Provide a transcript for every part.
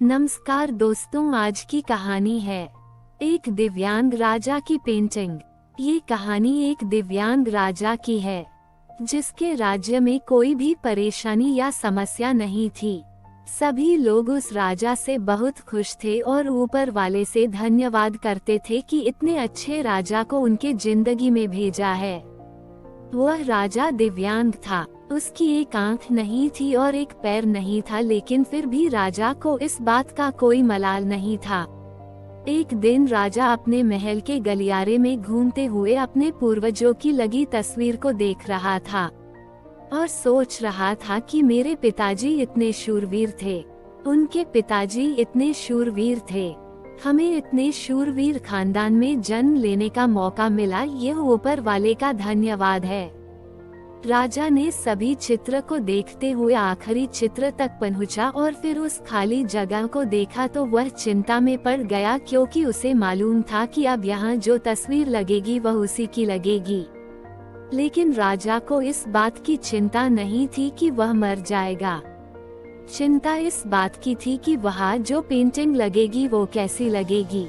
नमस्कार दोस्तों, आज की कहानी है एक दिव्यांग राजा की पेंटिंग। ये कहानी एक दिव्यांग राजा की है जिसके राज्य में कोई भी परेशानी या समस्या नहीं थी। सभी लोग उस राजा से बहुत खुश थे और ऊपर वाले से धन्यवाद करते थे कि इतने अच्छे राजा को उनके जिंदगी में भेजा है। वह राजा दिव्यांग था, उसकी एक आंख नहीं थी और एक पैर नहीं था, लेकिन फिर भी राजा को इस बात का कोई मलाल नहीं था। एक दिन राजा अपने महल के गलियारे में घूमते हुए अपने पूर्वजों की लगी तस्वीर को देख रहा था और सोच रहा था कि मेरे पिताजी इतने शूरवीर थे, उनके पिताजी इतने शूरवीर थे, हमें इतने शूरवीर खानदान में जन्म लेने का मौका मिला, यह ऊपर वाले का धन्यवाद है। राजा ने सभी चित्र को देखते हुए आखिरी चित्र तक पहुंचा और फिर उस खाली जगह को देखा तो वह चिंता में पड़ गया, क्योंकि उसे मालूम था कि अब यहाँ जो तस्वीर लगेगी वह उसी की लगेगी। लेकिन राजा को इस बात की चिंता नहीं थी कि वह मर जाएगा। चिंता इस बात की थी कि वहाँ जो पेंटिंग लगेगी वो कैसी लगेगी।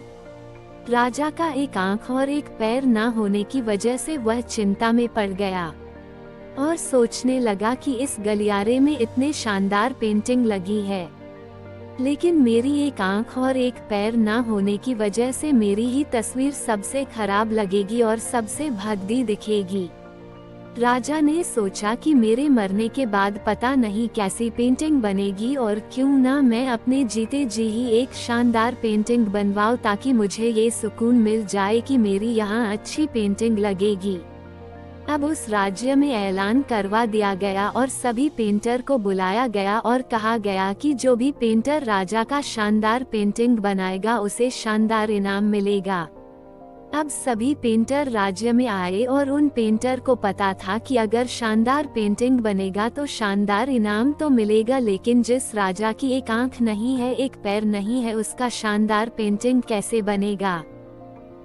राजा का एक आंख और एक पैर न होने की वजह से वह चिंता में पड़ गया और सोचने लगा कि इस गलियारे में इतने शानदार पेंटिंग लगी है, लेकिन मेरी एक आंख और एक पैर न होने की वजह से मेरी ही तस्वीर सबसे खराब लगेगी और सबसे भद्दी दिखेगी। राजा ने सोचा कि मेरे मरने के बाद पता नहीं कैसी पेंटिंग बनेगी, और क्यों ना मैं अपने जीते जी ही एक शानदार पेंटिंग बनवाऊं, ताकि मुझे ये सुकून मिल जाए कि मेरी यहाँ अच्छी पेंटिंग लगेगी। अब उस राज्य में ऐलान करवा दिया गया और सभी पेंटर को बुलाया गया और कहा गया कि जो भी पेंटर राजा का शानदार पेंटिंग बनाएगा उसे शानदार इनाम मिलेगा। अब सभी पेंटर राज्य में आए और उन पेंटर को पता था कि अगर शानदार पेंटिंग बनेगा तो शानदार इनाम तो मिलेगा, लेकिन जिस राजा की एक आंख नहीं है, एक पैर नहीं है, उसका शानदार पेंटिंग कैसे बनेगा।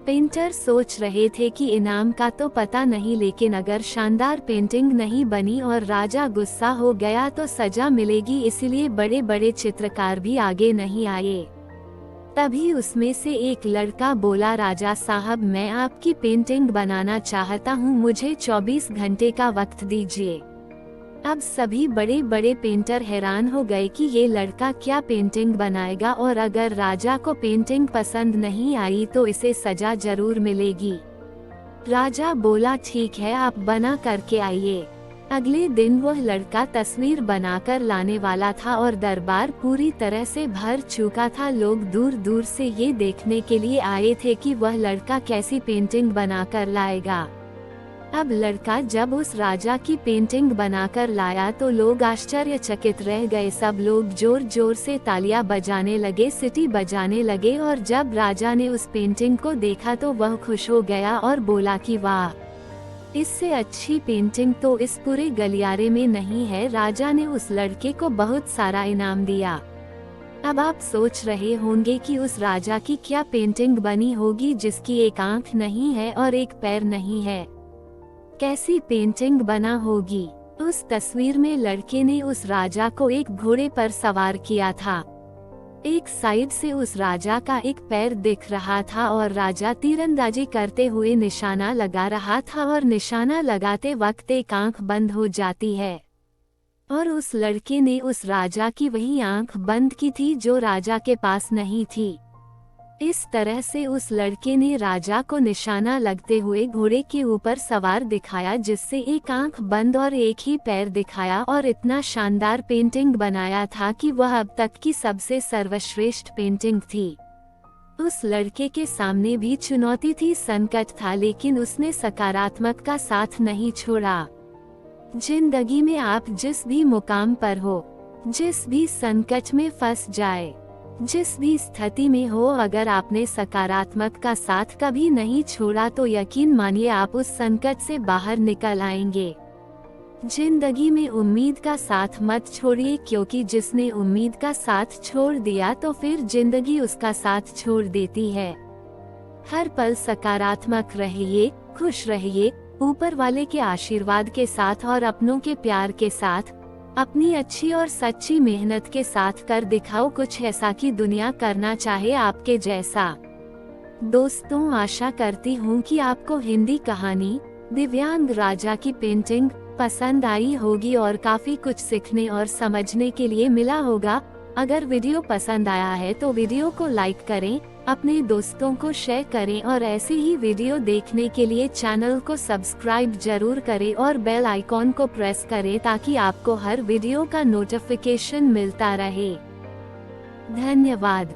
पेंटर सोच रहे थे कि इनाम का तो पता नहीं, लेकिन अगर शानदार पेंटिंग नहीं बनी और राजा गुस्सा हो गया तो सजा मिलेगी, इसलिए बड़े बड़े चित्रकार भी आगे नहीं आए। तभी उसमें से एक लड़का बोला, राजा साहब, मैं आपकी पेंटिंग बनाना चाहता हूँ, मुझे 24 घंटे का वक्त दीजिए। अब सभी बड़े बड़े पेंटर हैरान हो गए कि ये लड़का क्या पेंटिंग बनाएगा, और अगर राजा को पेंटिंग पसंद नहीं आई तो इसे सजा जरूर मिलेगी। राजा बोला, ठीक है, आप बना करके आइए। अगले दिन वह लड़का तस्वीर बनाकर लाने वाला था और दरबार पूरी तरह से भर चुका था। लोग दूर दूर से ये देखने के लिए आए थे कि वह लड़का कैसी पेंटिंग बनाकर लाएगा। अब लड़का जब उस राजा की पेंटिंग बनाकर लाया तो लोग आश्चर्यचकित रह गए। सब लोग जोर जोर से तालियां बजाने लगे, सीटी बजाने लगे, और जब राजा ने उस पेंटिंग को देखा तो वह खुश हो गया और बोला कि वाह, इससे अच्छी पेंटिंग तो इस पूरे गलियारे में नहीं है। राजा ने उस लड़के को बहुत सारा इनाम दिया। अब आप सोच रहे होंगे कि उस राजा की क्या पेंटिंग बनी होगी जिसकी एक आंख नहीं है और एक पैर नहीं है। कैसी पेंटिंग बना होगी। उस तस्वीर में लड़के ने उस राजा को एक घोड़े पर सवार किया था। एक साइड से उस राजा का एक पैर दिख रहा था और राजा तीरंदाजी करते हुए निशाना लगा रहा था, और निशाना लगाते वक्त एक आंख बंद हो जाती है, और उस लड़के ने उस राजा की वही आंख बंद की थी जो राजा के पास नहीं थी। इस तरह से उस लड़के ने राजा को निशाना लगते हुए घोड़े के ऊपर सवार दिखाया, जिससे एक आंख बंद और एक ही पैर दिखाया, और इतना शानदार पेंटिंग बनाया था कि वह अब तक की सबसे सर्वश्रेष्ठ पेंटिंग थी। उस लड़के के सामने भी चुनौती थी, संकट था, लेकिन उसने सकारात्मक का साथ नहीं छोड़ा। जिंदगी में आप जिस भी मुकाम पर हो, जिस भी संकट में फंस जाए, जिस भी स्थिति में हो, अगर आपने सकारात्मक का साथ कभी नहीं छोड़ा तो यकीन मानिए आप उस संकट से बाहर निकल आएंगे। जिंदगी में उम्मीद का साथ मत छोड़िए, क्योंकि जिसने उम्मीद का साथ छोड़ दिया तो फिर जिंदगी उसका साथ छोड़ देती है। हर पल सकारात्मक रहिए, खुश रहिए, ऊपर वाले के आशीर्वाद के साथ और अपनों के प्यार के साथ, अपनी अच्छी और सच्ची मेहनत के साथ कर दिखाओ कुछ ऐसा कि दुनिया करना चाहे आपके जैसा। दोस्तों, आशा करती हूँ कि आपको हिंदी कहानी दिव्यांग राजा की पेंटिंग पसंद आई होगी और काफी कुछ सीखने और समझने के लिए मिला होगा। अगर वीडियो पसंद आया है तो वीडियो को लाइक करें, अपने दोस्तों को शेयर करें और ऐसी ही वीडियो देखने के लिए चैनल को सब्सक्राइब जरूर करें और बेल आइकॉन को प्रेस करें ताकि आपको हर वीडियो का नोटिफिकेशन मिलता रहे। धन्यवाद।